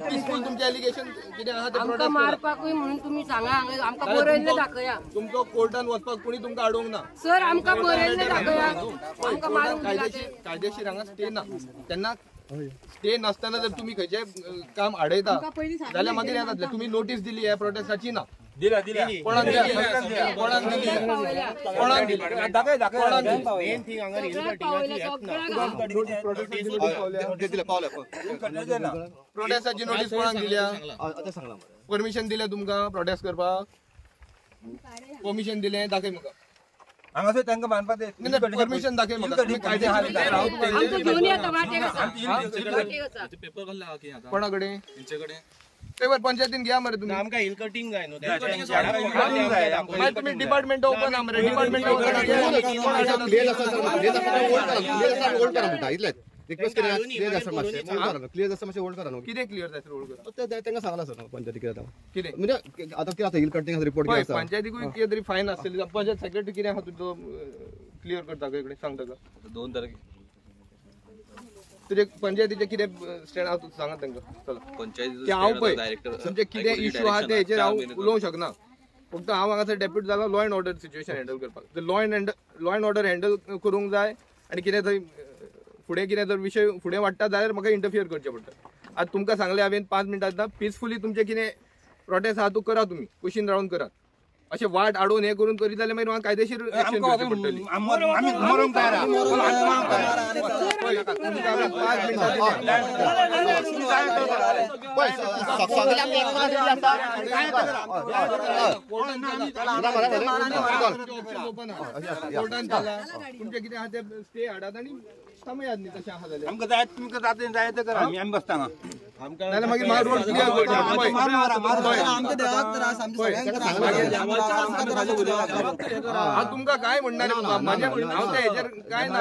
Peaceful तुमचे allegation कितें आहा ते आमकां मारपाकूय म्हणून तुम्ही सांगा आमकां बरयल्लें दाखया तुमचो कोर्टान वचपाक कोणी तुमकां अडोवंक ना सर आमकां बरयल्लें दाखया आमकां मारूंक कायदेशीर हांगा स्टे ना तेन्ना स्टे नसताना जर तुम्ही खंयचेय काम आडयता जाल्यार मागीर येता जातलें तुम्ही नोटीस दिली ह्या प्रोटेस्टाची ना कोणाक दिली कोणाक दिली मेन थिंग हांगा हिल प्रोटेस्टाची नोटीस कोणाक दिल्या परमिशन दिलें तुमकां प्रोटेस्ट करपाक परमिशन दिलें दाखय म्हाका हांगासर तांकां मानपाक दे परमिशन दाखय म्हाका तुम्ही कायदे घेऊन येता वाटेक पेपर घालला की आता कोणा कडेन तेंचेकडे पेपर पंचायतीन घ्या मरे तुम्ही आमकां हिल कटिंग जाय न्हू मागीर तुम्ही डिपार्टमेंट ओपन आहा मरे डिपार्टमेंट रिक्वेस्ट क्लियर आसा मातशें क्लियर आसा मातशें होल्ड करा न्हू कितें क्लियर जाय होल्ड कर तांकां सांगला सर पंचायती कितें कितें म्हणजे आता कितें आसा हिल कटिंग रिपोर्ट पळय कितें आसा पंचायतीकूय कितें तरी फायन आसतली पंचायत सेक्रेटरी कितें आहा तुजो क्लियर करता कडेन सांग ताका 2 तारखेर तुजे पंचायतीचे कितें स्टँड आहा सांगा तांकां चला पंचायत की हांव पळय तुमचे कितें इश्यू आहा ते हेचेर हांव उलोवंक शकना फक्त हांव हांगासर डेप्युटी जाला law and order situation handle करपाक तर लॉ अँड ऑर्डर हँडल करूंक जाय आनी कितें थंय फुडें कितें जर विशय फुडें वाडटा जाल्यार म्हाका इंटरफियर करचें पडटा आतां तुमकां सांगलें हांवें 5 मिनटां आतां पिसफुली तुमचें कितें प्रोटेस्ट आहा तूं करा तुमी कुशीन रावन करात अशें वाट आडोवन हें करून करीत जाल्यार मागीर म्हाका कायदेशीर एक्शन घेवची पडटली आमी मरूंक तयार आहा कोर्टान चला तुमचे कितें आहा ते स्टे हाडात आनी थांबयात न्ही तशें आहा जाल्यार आमकां जाय तुमकां जाय ते करा आमी बसता हांगा नाल्यार मागीर म्हाका रोड क्लियर करचो हांव तुमकां काय म्हणणार म्हाजें हांव ते हेचेर काय ना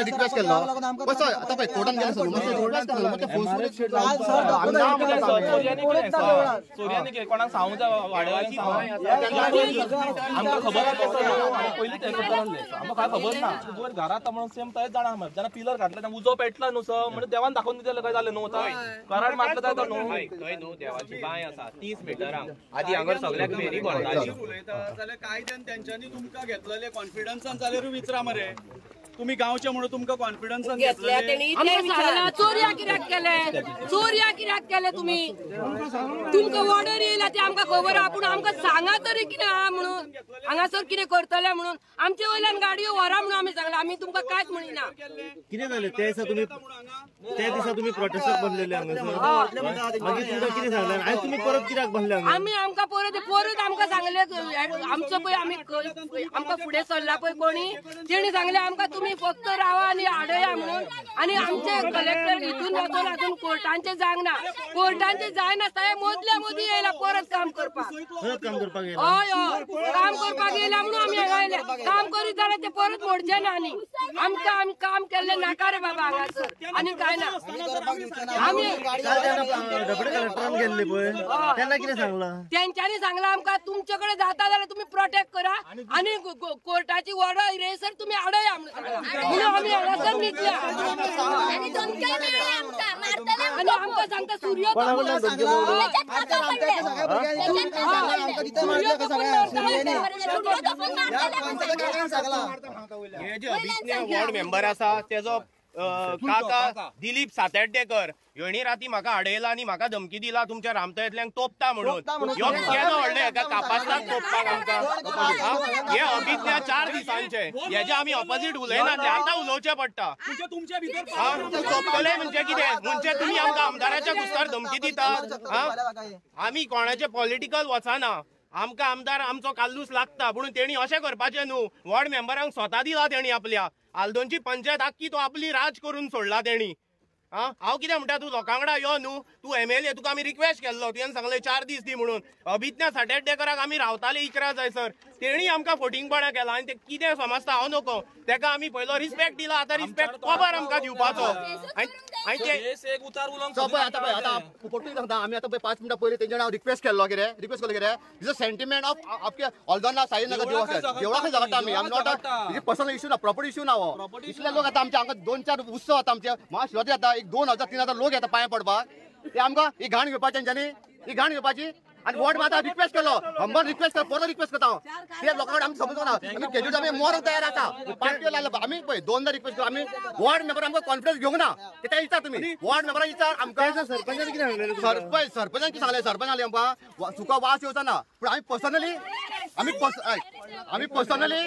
रिक्वेस्ट केलो बस आता पळय कोर्टान गेलो सर सोर्यानी कोणाक सांगूंक जाय वाड्यावानी आमकां खबर आसा पयलीं ते करताले आमकां काय खबर ना वर घरात म्हणून सेम थंयच जाणा जेन्ना पिलर घातला तेन्ना उजो पेटला न्हू सर म्हणजे देवान दाखोवन दिलें काय जालें न्हू कराड मारलं जाता न्हू थंय न्हू देवाची बांय आसा 30 मिटरांक आदी हांगर सगळ्याक फेरी पडटाली उलयता जाल्यार कायद्यान तेंच्यांनी तुमकां घेतलेले कॉन्फिडन्सान जाल्यार विचारा मरे तुम्ही गांवचे म्हणून तुमकां कॉन्फिडन्सान घेतलेले चोरया कित्याक केले तुम्ही तुमकां ऑर्डर येयला ते आमकां खबर आहा पूण आमकां सांगा तरी कितें आहा म्हणून हांगासर कितें करतले म्हणून आमचे वयल्यान गाडयो व्हरा म्हणून आमी सांगला आमी तुमकां कांयच म्हणिना कितें जालें ते दिसा तुमी प्रोटेस्टाक बसलेले हांगासर मागीर तुमकां कितें सांगलें आयज तुमी परत कित्याक बसले आमकां परत आमकां सांगले आमचो पळय आमी आमकां फुडें सरला पळय कोणी तेणी सांगले आमकां तुमी फक्त रावा आनी आडया म्हणून आनी आमचे कलेक्टर हितून वचून अजून कोर्टांचे जावंक ना कोर्टांचे जायनासता हे मदल्या मदीं येयला परत काम करपाक हय हय काम करपाक येयला म्हणून आमी हांगा आयले काम करीत जाल्यार ते परत मोडचे ना आनी आमी काम केल्लें नाका रे बाबा हांगासर आनी काय ना आमी कलेक्टरान गेल्ले पळय तेन्ना कितें सांगलां तेंच्यांनी सांगला आमकां तुमचे कडेन जाता जाल्यार तुमी प्रोटेक्ट करा आनी कोर्टाची ऑर्डर येयसर तुमी आडया म्हणून म्हणून आमी हांगासर न्हिदल्या आनी आमकां सांगता सूर्य हे जे अभिज्ञ वॉर्ड मेंबर आसा तेजो काका दिलीप सातेड्डेकर ह्योनी राती म्हाका आडयला आनी म्हाका धमकी दिला तुमच्या रामतळ्यांतल्यान तोपता म्हणून ह्यो केन्ना व्हडले हेका कापासतात तोपपाक आमकां हे अभिज्ञ 4 दिसांचे हेजे आमी ऑपोजीट उलयनातले आतां उलोवचें पडटा तोपतले म्हणजे कितें म्हणजे तुमी आमकां आमदाराच्या कुस्तार धमकी दितात आमी कोणाचे पॉलिटिकल वचना आमकां आमदार आमचो काल्लूस लागता पूण तेणी अशें करपाचें न्हू वॉर्ड मेंबरांक स्वता दिला तेणी आपल्या आल्दोनची पंचायत आख्खी तो आपली राज करून सोडला तेणी हांव कितें म्हणटा तूं लोकां वांगडा यो न्हू तूं MLA तुका आमी रिक्वेस्ट केल्लो तुवें सांगलें 4 दीस दी म्हणून अभिज्ञ सातेड्डेकराक आमी रावताले इकरा जायसर तेणी आमकां फटींगपणां केलां आनी ते कितें समजता हांव नको तेका आमी पयलो रिस्पेक्ट दिला आतां रिस्पेक्ट खबर आमकां दिवपाचो आनी ते एक उतार उलोवंक आता फोटो सांगता आमी आतां 5 मिनटां पयलीं तेंच्या हांव रिक्वेस्ट केल्लो कितें दिस अ सेंटिमेंट ऑफ आपके ऑल्दोना साईनगर देवळाक झगडटा आमी आम नॉट पर्सनल इश्यू ना प्रॉपर्टी इश्यू ना हो इतले लोक आतां आमचे हांगा 2-4 उत्सव आतां आमचे महाशिवरात्री जाता एक एक 2000-3000 लोक येता पांय पडपाक ते आमकां ही घाण घेवपाची तेंच्यांनी ही घाण घेवपाची आणि वॉर्ड आतां रिक्वेस्ट केलो हंबर रिक्वेस्ट परत रिक्वेस्ट करता ते लोकांकडे आमी समजूंक ना आमी केजूट आमी मरोंक तयार आसा पार्टी लागला आमी पळय 2दा रिक्वेस्ट केलो आमी वॉर्ड मेंबर आमकां कॉन्फिडन्स घेवंक ना ते विचार तुमी वॉर्ड मेंबराक विचार आमकां सरपंचान कितें सांगलें सरपंचान कितें सांगलें सरपंच आले आमकां सुका वास येवचा ना पूण आमी पर्सनली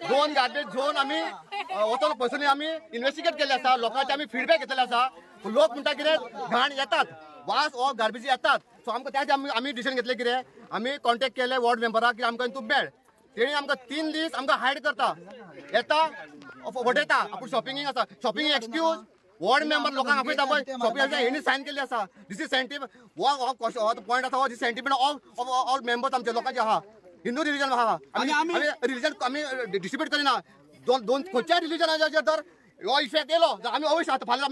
2 गार्बेज झोन आमी वचून पर्सनली आमी इन्व्हेस्टिगेट केल्ले आसा लोकांचे आमी फीडबॅक घेतलेले आसा लोक म्हणटा कितें घाण येतात वास ओ गार्बेज येतात सो आमकां त्याच आमी डिसिजन घेतले कितें आमी कॉन्टॅक्ट केले वॉर्ड मेंबराक की आमकां तूं मेळ तेणी आमकां 3 दीस आमकां हायड करता येता वडयता आपूण शॉपिंगींग आसा शॉपिंग एक्सक्यूज वॉर्ड मेंबर लोकांक आपयता पळय शॉपिंग हेणी सायन केल्ली आसा दिस इज सेंटिमेंट हो पॉयंट आसा हो सेंटिमेंट ऑल मेंबर्स आमचे लोकांचे आहा हिंदू रिलीजन आहा आमी रिलीजन आमी डिस्ट्रिब्यूट करिना दोन खंयच्याय रिलीजनाचेर तर हो इफेक्ट येयलो आमी अवश्य आतां फाल्यां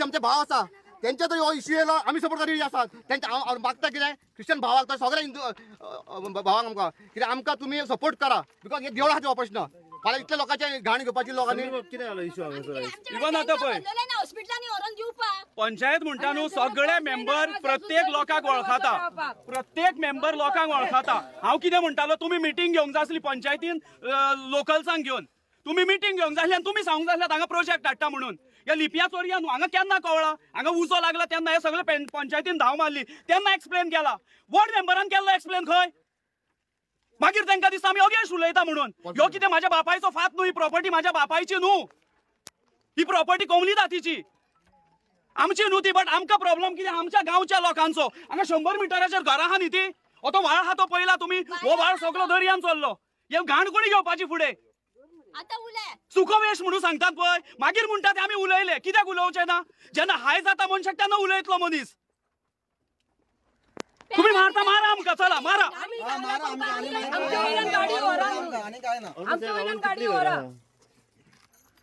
आमचे भाव आसा त्यांच्या तर हो इश्यू येयलो आमी सपोर्ट करी आसात त्यांच्या मागता कितें क्रिश्चन भावाक तर सगळे हिंदू भावांक आमकां कितें आमकां तुमी सपोर्ट करा बिकॉज हे देवळाचे हो प्रश्न फाल्यां इतले लोकांचे घाण घेवपाची लोकांनी कितें जालो इश्यू इवन आतां पळय पंचायत म्हणटा न्हू सगळे मेंबर प्रत्येक लोकांक वळखता प्रत्येक मेंबर लोकांक वळखता हांव कितें म्हणटालो तुमी मिटींग घेवंक जाय आसली पंचायतीन लोकल्सांक घेवन तुमी मिटींग घेवंक जाय आसली आनी तुमी सांगूंक जाय आसलें हांगा प्रोजेक्ट हाडटा म्हणून या लिपया चोरया न्हू हांगा केन्ना कळ्ळा हांगा उजो लागला तेन्ना हे सगळे पंचायतीन धांव मारली तेन्ना एक्सप्लेन केला वॉर्ड मेंबरान केल्लो एक्सप्लेन खंय मागीर तांकां दिसता आमी अगेन्स्ट उलयता म्हणून ह्यो कितें म्हाज्या बापायचो फात न्हू ही प्रॉपर्टी म्हाज्या बापायची न्हू ही प्रॉपर्टी कोमली दातीची आमची न्हू ती बट आमकां प्रॉब्लेम कितें आमच्या गांवच्या लोकांचो हांगा 100 मिटराचेर घरां आहा न्ही ती तो व्हाळ आहा तो पयला तुमी हो व्हाळ सगळो दर्यान चल्लो हे घाण कोणी घेवपाची फुडें सुको वेश म्हणून सांगतात पळय मागीर म्हणटात आमी उलयले कित्याक उलोवचे ना जेन्ना हाय जाता मनशाक तेन्ना उलयतलो मनीस तुम्ही मारता मारा आमकां चला मारा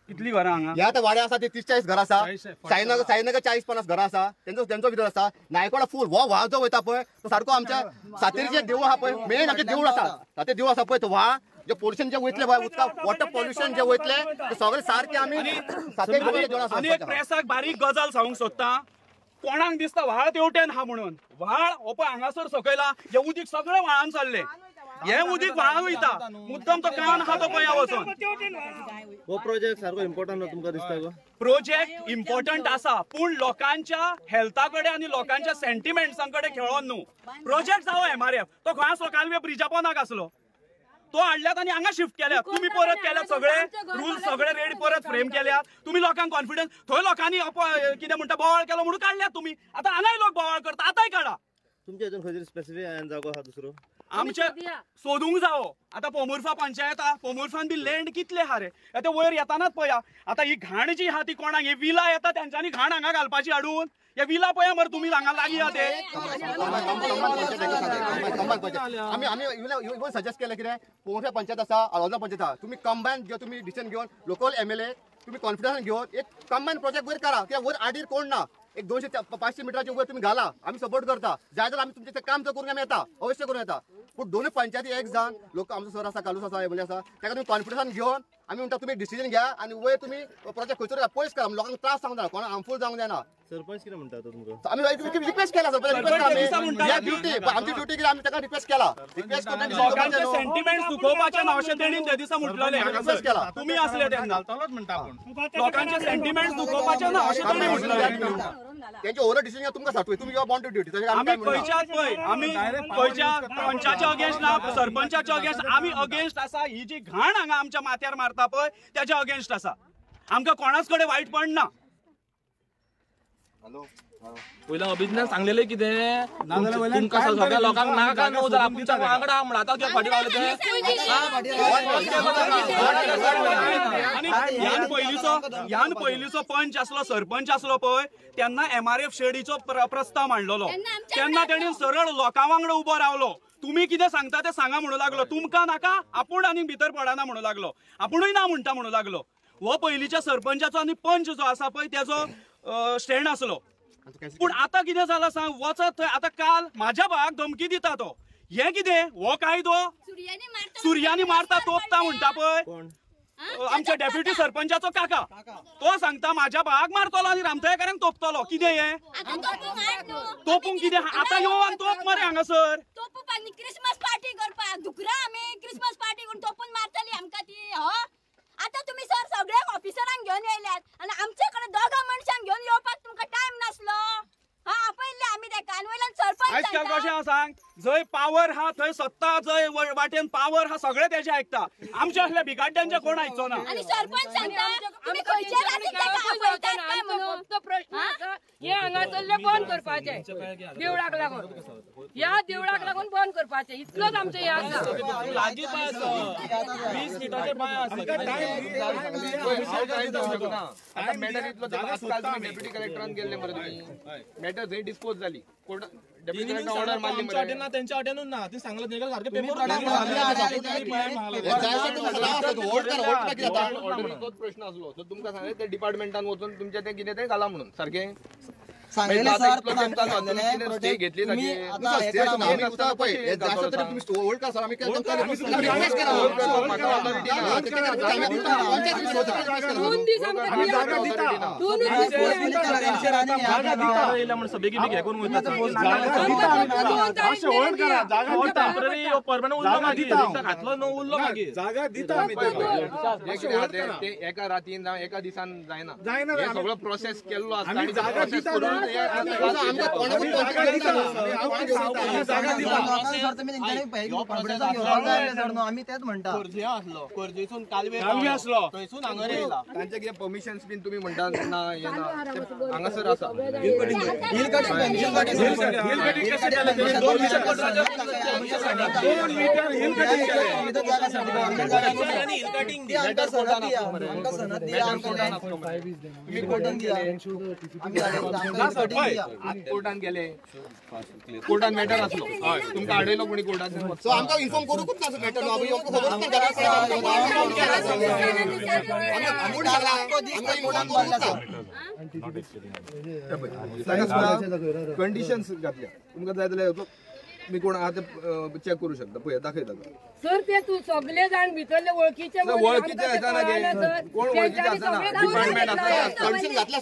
कितली घरां हांगा ह्या आतां वाड्या आसा ते 30-40 घरां आसा साईनगर 40-50 घरां आसा तेंचो भितर आसा नायकोडा फूल हो व्हाळ जो वयता पळय तो सारको आमच्या सातेरीचे देवूळ आहा पळय मेन आमचे देवूळ आसा सातेर देवूळ आसा पळय तो व्हाळ जे पोल्युशन जे वयतले उदका वॉटर पोल्युशन जे वयतले ते सगळे सारखे आमी आनी एक प्रेसाक बारीक गजाल सांगूंक सोदता कोणाक दिसता व्हाळ तेवटेन हा म्हणून व्हाळ हो पळय हांगासर सकयला हे उदीक सगळे व्हाळान चालले हे उदीक व्हाळ वयता मुद्दम तो कान आहा तो पळया वचून हो प्रोजेक्ट सारको इम्पॉर्टंट तुमकां दिसता गो प्रोजेक्ट इम्पॉर्टंट आसा पूण लोकांच्या हेल्था कडेन आनी लोकांच्या सेंटिमेंट्सां कडेन खेळोन न्हू प्रोजेक्ट जावो MRF तो खंय आसलो कालवे ब्रिजा पोंदाक आसलो तो हाडल्यात आनी हांगा शिफ्ट केल्यात तुम्ही परत केल्यात सगळे रूल्स सगळे रेडी परत फ्रेम केल्यात तुम्ही लोकांक कॉन्फिडन्स थंय लोकांनी कितें म्हणटा बोवाळ केलो म्हणून काढल्यात तुम्ही आता हांगाय लोक बोवाळ करता आतांय काढा तुमचे अजून खंयतरी स्पेसिफीक जागो आहा दुसरो आमचे सोदूंक जावो आता पोमुर्फा पंचायत आहा पोमुर्फान बी लँड कितले हा रे आता वयर येतानाच पळया आता ही घाण जी आहा ती कोणाक हे विला येता तेंच्यांनी घाण हांगा घालपाची हाडून हे विला पळया मरे तुम्ही हांगा लागीं आहा ते आमी सजेस्ट केलें कितें पोमुर्फा पंचायत आसा आळोजा पंचायत आहा तुमी कंबायन जे तुमी डिसिजन घेवन लोकल MLA तुम्ही कॉन्फिडन्स घेवन एक कंबायन प्रोजेक्ट वयर करा कित्याक वयर आडीर कोण ना एक 200-500 मिटराचे वयर तुम्ही घाला आम्ही सपोर्ट करता जाय जाल्यार आमी तुमचे काम करूंक आमी येता अवश्य करूं येता पूण दोनूय पंचायती एक जावन लोक आमचो सर आसा कालूस आसा एमएलए आसा ताका तुम्ही कॉन्फिडन्सान घेवन आमी म्हणटा तुमी डिसिजन घ्या आनी वयर तुमी प्रोजेक्ट खंयसर पयस करा लोकांक त्रास जावंक जाय कोणाक हार्मफूल जावंक जायना सरपंच कितें म्हणटा तो तुमकां आमी रिक्वेस्ट केला ड्युटी आमची ड्युटी कितें आमी ताका रिक्वेस्ट केला रिक्वेस्ट लोकांचे सेंटिमेंट्स दुखोवपाचे ना अशें तेणी त्या दिसा म्हटलेलें रिक्वेस्ट केला तुम्ही असले तेन्ना म्हणटा आपण लोकांचे सेंटिमेंट्स दुखोवपाचे ना अशें तेणी म्हटलेलें त्यांचे ओव्हर डिसिजन तुमकां सांगतोय तुमी युअर बॉन्ड टू ड्युटी आमी खंयच्याच पळय आमी खंयच्या पंचाच्या अगेन्स्ट ना सरपंचाच्या अगेन्स्ट आमी अगेन्स्ट आसा ही जी घाण हांगा आमच्या माथ्यार मारता पळय त्याच्या अगेन्स्ट आसा आमकां कोणाच कडेन वायट पडना पयला अभिज्ञान सांगलेले कितें तुमकां सगळ्या लोकांक नाका न्हू जाल्यार आमच्या वांगडा म्हणून आतां कित्याक फाटीं रावले ते ह्यान पयलीचो पंच आसलो सरपंच आसलो पळय तेन्ना MRF शेडीचो प्रस्ताव मांडलेलो तेन्ना तेणी सरळ लोकां वांगडा उबो रावलो तुम्ही कितें सांगता ते सांगा म्हणू लागलो तुमकां नाका आपूण आनी भितर पडना म्हणू लागलो आपुणूय ना म्हणटा म्हणू लागलो हो पयलीच्या सरपंचाचो आनी पंच जो आसा पळय तेजो स्टँड आसलो पूण आतां कितें जालां सांग वचत थंय आतां काल म्हाज्या भावाक धमकी दिता तो हे कितें हो कायदो सुर्यानी मारता तोपता म्हणटा पळय आमच्या डेप्युटी सरपंचाचो काका तो सांगता माझ्या भावाक मारतलो आनी रामतळेकारांक तोपतलो कितें हे तोपूंक कितें आतां येवं आनी तोप मरे हांगासर क्रिसमस पार्टी करपाक दुकरा आमी क्रिसमस पार्टी करून तोपून मारतली आमकां ती हो आता तुम्ही सर सगळ्या ऑफिसरांक घेऊन येयल्यात आणि आमच्याकडे दोघा मनशांक घेऊन येवपाक तुमका टाइम नसलो हा आपयले आम्ही त्या कानवयल्यान सरपंच आजकाल कशें हा सांग जंय पावर हा थंय सत्ता जंय वाटेन पावर हा सगळे तेजे आयकता आमच्या असल्या भिकाड्यांचे कोण आयकचो ना आणि सरपंच सांगता तुम्ही खंयच्या रातीक ताका आपयतात काय म्हणून फक्त प्रश्न आसा हे हांगासरले बंद करपाचे देवळाक लागून ह्या देवळाक लागून बंद करपाचे इतलोच आमचे हे आसा लागीं पाय आसा 20 मिटाचेर पाय आसा आता मॅटर इतलो आजकाल तुम्ही डेप्युटी कलेक्टरान गेल्ले मरे तुम्ही मॅटर थंय डिस्पोज जाली कोर्ट डेप्युटी कलेक्टर ऑर्डर मारली आमच्या वाटेन ना त्यांच्या वाटेनूच ना ते सांगलं तेका सारखे पेपर तोच प्रश्न असलो तर तुमकां सांगले ते डिपार्टमेंटान वचून तुमचे ते कितें ते घाला म्हणून सारखे सांगितलं सर स्टे घेतली होल्ड करा सर आम्ही एका रातीन जावं एका दिसान जायना हे सगळं प्रोसेस केल्लो आसता आम्ही तेच म्हणटा कर्जेसून कालवे असलो तांचे कितें परमिशन्स बीन तुम्ही म्हणटा ना हांगासर आसा कोर्टान गेले कोर्टान मॅटर असलो तुमकां आडयलो कोणी कोर्टान सो आमकां इन्फॉर्म करूंकूच ना मॅटर कंडिशन्स घातल्या तुमकां जाय जाल्यार तुम्ही कोण आहात चेक करू शकता पळय दाखयता सर ते तू सगळे जाण भितरले वळखीचे वळखीचे आसा ना कोण वळखीचे आसा ना डिपार्टमेंट आसा कंडिशन घातला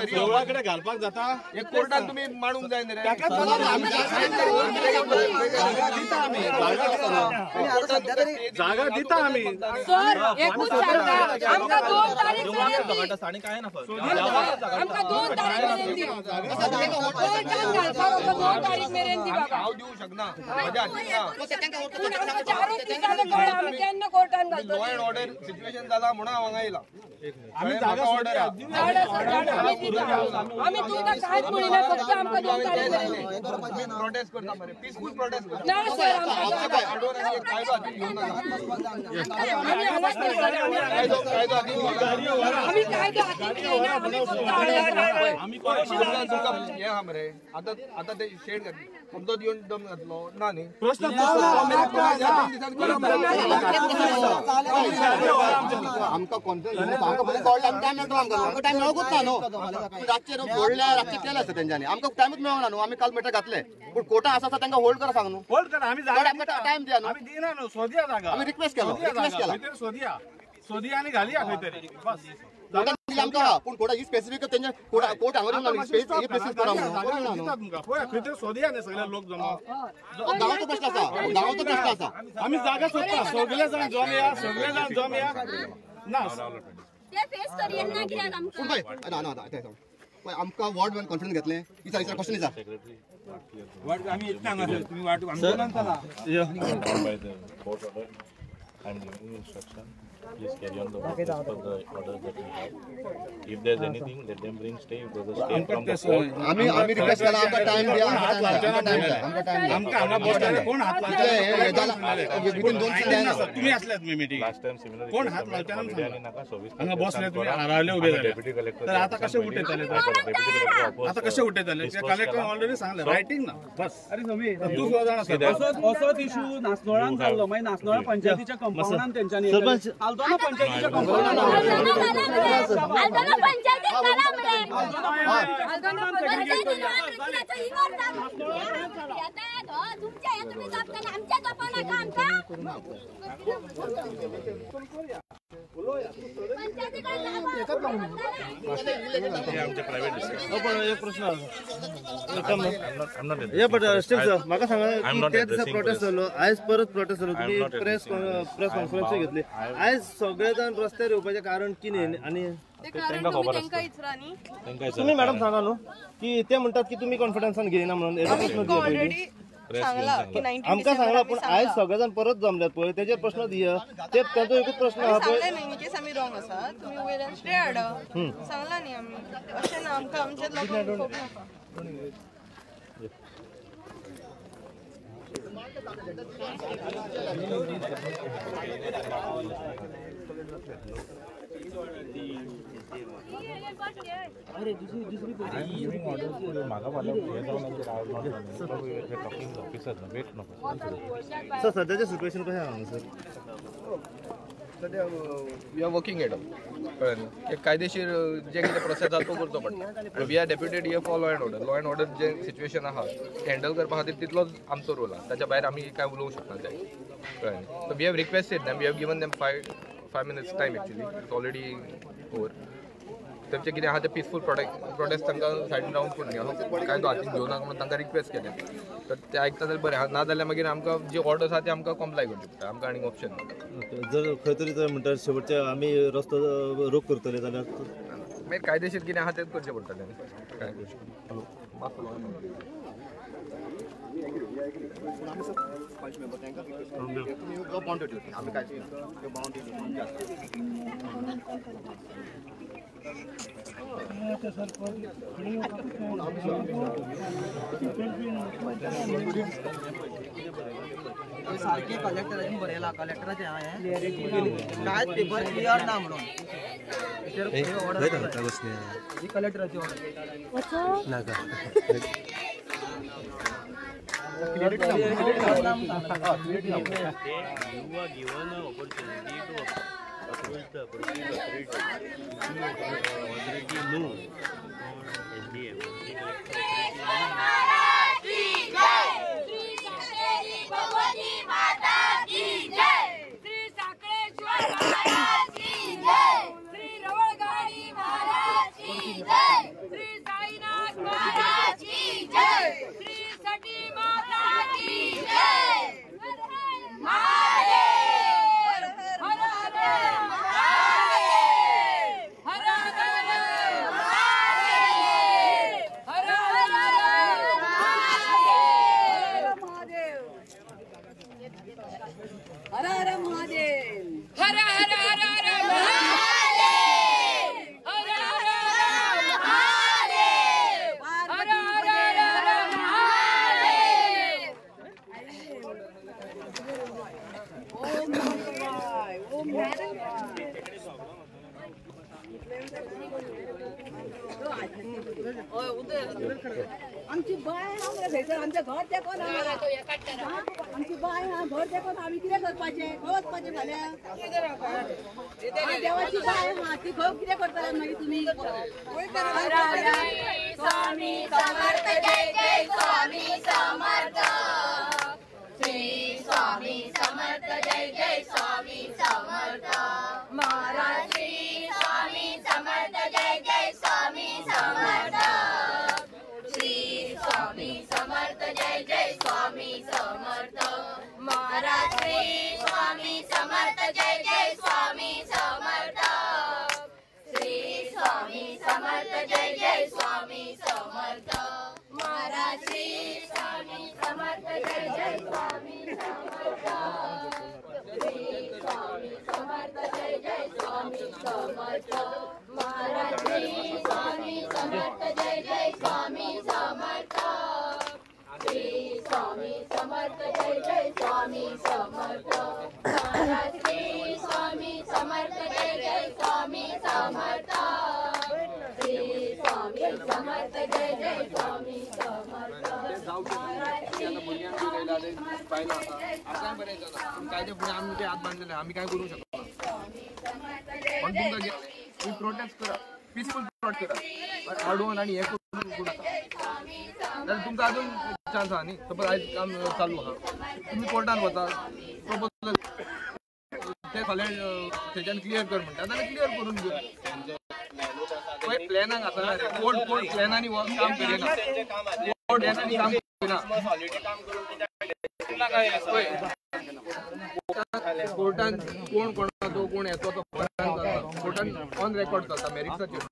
देवळाकडे घालपाक जाता एक कोर्टात तुम्ही मांडूंक जाय न्ही रे जागा दिता आम्ही सर एकूच सांगता आमकां 2 तारीख साडी काय ना आमकां 2 तारीख मेरेन दी घालपाक 2 तारीख मेरेन दी बाबा हांव दिवंक शकना माझ्या हातीन ना पूण आमकां 4 दिसांनी कळ्ळें आमी केन्ना कोर्टान घालतो लॉ एंड ऑर्डर सिच्युएशन जाला म्हणून हांव हांगा येयला आम्ही जागा ऑर्डर आमी तुमकां कांयच म्हणिना फक्त आमकां 2 तारीख मेरेन प्रोटेस्ट करता मरे पीसफुल प्रोटेस्ट करता ना सर आमकां आडोर आनी एक कायदो हातीन घेवन नाका आमी हांगाच करतले कायदो हातीन घेवन आमी कायदो हातीन घेयना आमी फक्त आडयता आम्ही तुमकां हे हा मरे आतां ते शेड घातली समजो येवन दम घातलो ना न्ही प्रश्न आमकां टायम मेळोकूच ना न्हू रातचे फोडल्या रातचे केले आसता तेंच्यांनी आमकां टायमूच मेळना न्हू आमी काल मॅटर घातले पूण कोर्टा आसा तांकां होल्ड करा सांग न्हू होल्ड करा आम्ही जागा आमकां टायम दिया न्हू आम्ही दिना न्हू सोदिया जागा आमी रिक्वेस्ट केला सोदिया आणि घालिया खंय तरी बस आमकां पूण कोर्टा ही स्पेसिफीक तेंच्या कोर्ट हांगा येवन स्पेसिफीक करा तुमकां सोदिया न्ही सगळे लोक जमा गांवाचो प्रश्न आसा गांवाचो प्रश्न आसा आम्ही जागा सोदता सगळे जाण जम या ना ते फेस करियन ना कित्याक पूण पळय पळय आमकां वॉर्ड वन कॉन्फरन्स घेतले विचार क्वेश्चन विचार आम्ही इतले हांगा तुम्ही वाट आमच्या I'm giving you instruction. Please carry on the work as per the order that you have. If there's anything, let them bring stay. If there's a stay from the court. आम्ही request केला आमकां time दिया आमकां हांगा बसले कोण हात within 2 तुम्ही असल्यात मी meeting Last time similar. कोण हात लावच्या नका 24 हांगा बसले तुम्ही रावले उभे झाले डेप्युटी कलेक्टर तर आता कसे उठे झाले आता कसे उठे झाले त्या कलेक्टर ऑलरेडी सांगले रायटिंग ना बस अरे तू सुद्धा असोच इशू नासनोळान जाल्लो मागीर नासनोळा पंचायतीच्या कंपाऊंडान तेंच्यांनी सरपंच आलतो पंचायतीच्या एक प्रश्न म्हाका सांगा त्या दिसा प्रोटेस्ट जालो आयज परत प्रोटेस्ट जालो तुम्ही प्रेस कॉन्फरन्स घेतली आयज सगळे जाण रस्त्यार येवपाचें कारण कितें आणि तुम्ही मॅडम सांगा न्हू की ते म्हणतात की तुम्ही कॉन्फिडन्सान घेयना म्हणून हेचो प्रश्न दिया पयलीं आमकां सांगला पण आयज सगळे जाण परत जमल्यात पळय तेजेर प्रश्न दिया ते ताचो एकूच प्रश्न आहा पळय इन केस आमी रॉंग आसा तुम्ही वयल्यान स्टे हाडा सांगला न्ही आमी अशें ना आमकां आमच्या लोकांक खूब नाका सर सध्याचे सिच्युएशन कशें आहा सर सध्या वी आर वर्किंग एट कळ्ळें न्ही कायदेशीर जे कितें प्रोसेस आसा तो करचो पडटा we are deputed here for law and order जे सिच्युएशन आहा ते हँडल करपा खातीर तितलोच आमचो रोल आहा ताच्या भायर आमी काय उलोवंक शकना ते कळ्ळें न्ही so we have requested them we have given them 5 minutes time actually it's already over तेंचे कितें आहा ते पिसफूल प्रोटेस्ट तांकां सायडीन रावन पूण न्ही कायदो हातीन घेवं नाका म्हणून तांकां रिक्वेस्ट केलें तर ते आयकता जाल्यार बरें ना जाल्यार मागीर आमकां जी ऑर्डर्स आहा ती आमकां कॉम्प्लाय करची पडटा आमकां आनीक ऑप्शन ना जर खंय तरी जर म्हणटा शेवटचे आमी रस्तो रोख करतले जाल्यार मागीर कायदेशीर कितें आहा तेच करचें पडटलें काय सारखी कलेक्टरांनी बरयला कलेक्टराचे कांयच पेपर क्लियर ना म्हणून कलेक्टराची आमची बाय आमच्या घर देखून आमची बाय घर देखून आम्ही कितें करपाचें खंय वचपाचें फाल्यां देवाची बाय आहा ती खंय कितें करतले मागीर तुमी स्वामी समर्थ जय जय स्वामी समर्थ श्री स्वामी समर्थ जय जय स्वामी समर्थ महाराज श्री स्वामी समर्थ जय जय स्वामी समर्थ श्री स्वामी समर्थ जय जय स्वामी समर्थ महाराज श्री स्वामी समर्थ जय जय स्वामी समर्थ श्री स्वामी समर्थ जय जय स्वामी समर्थ महाराज श्री स्वामी समर्थ जय जय स्वामी समर्थ श्री स्वामी समर्थ जय जय स्वामी समर्थ महाराज श्री स्वामी समर्थ जय जय स्वामी समर्थ श्री स्वामी समर्थ जय जय स्वामी समर्थ महाराज श्री स्वामी समर्थ जय जय स्वामी समर्थ श्री स्वामी समर्थ जय जय स्वामी समर्थ महाराज श्री दादे पाहिलं आता बरें जाता पूण कायदे फुडें आमी ते हात बांधलेले आमी काय करूं शकना पण तुमकां तुम्ही प्रोटेस्ट करा पीसफुल प्रोटेस्ट करा अडवून आणि हे करून जाल्यार तुमकां अजून चान्स आहा न्ही सपोज आयज काम चालू आहा तुम्ही कोर्टान वता प्रपोजल ते फाल्यां थंयच्यान क्लियर कर म्हणटा जाल्यार क्लियर करून घेऊ पळय प्लॅनाक आसना रे कोर्ट प्लॅनांनी काम करिना कोर्ट प्लॅनांनी काम करिना कोर्टान कोण कोणाचो कोण येतो तो कोर्टान ऑन रेकॉर्ड चलता मेरिट्साचेर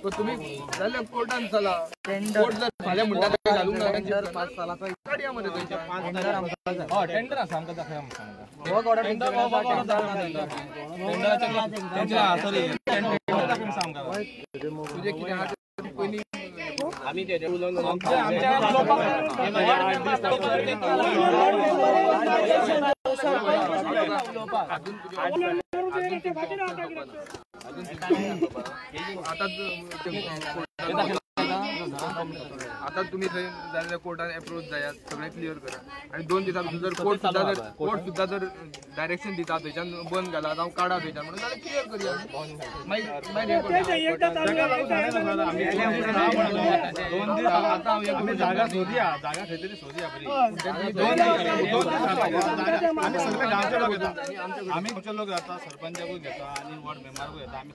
तो तुम्ही जाल्यार कोर्टान चला कोर्ट जर फाल्यां म्हणटा ते घालूंक ना 5 सालाचो काडया मरे थंयच्या टेंडर आसा आमकां दाखया तुझे कितें आहा पयलीं आमी तेजे उलोवन आता तुम्ही थंय जाल्यार कोर्टान अप्रोच जायात सगळें क्लियर करा आनी 2 दिसा भितर जर कोर्ट सुद्दां जर डायरेक्शन दिता थंयच्यान बंद घाला जावं काडा थंयच्यान म्हणून जाल्यार क्लियर करया मागीर जागा सोदया जागा खंय तरी सोदया बरी आमी आमचे लोक जाता सरपंचाकूय घेता आनी वॉर्ड मेंबराकूय घेता आमी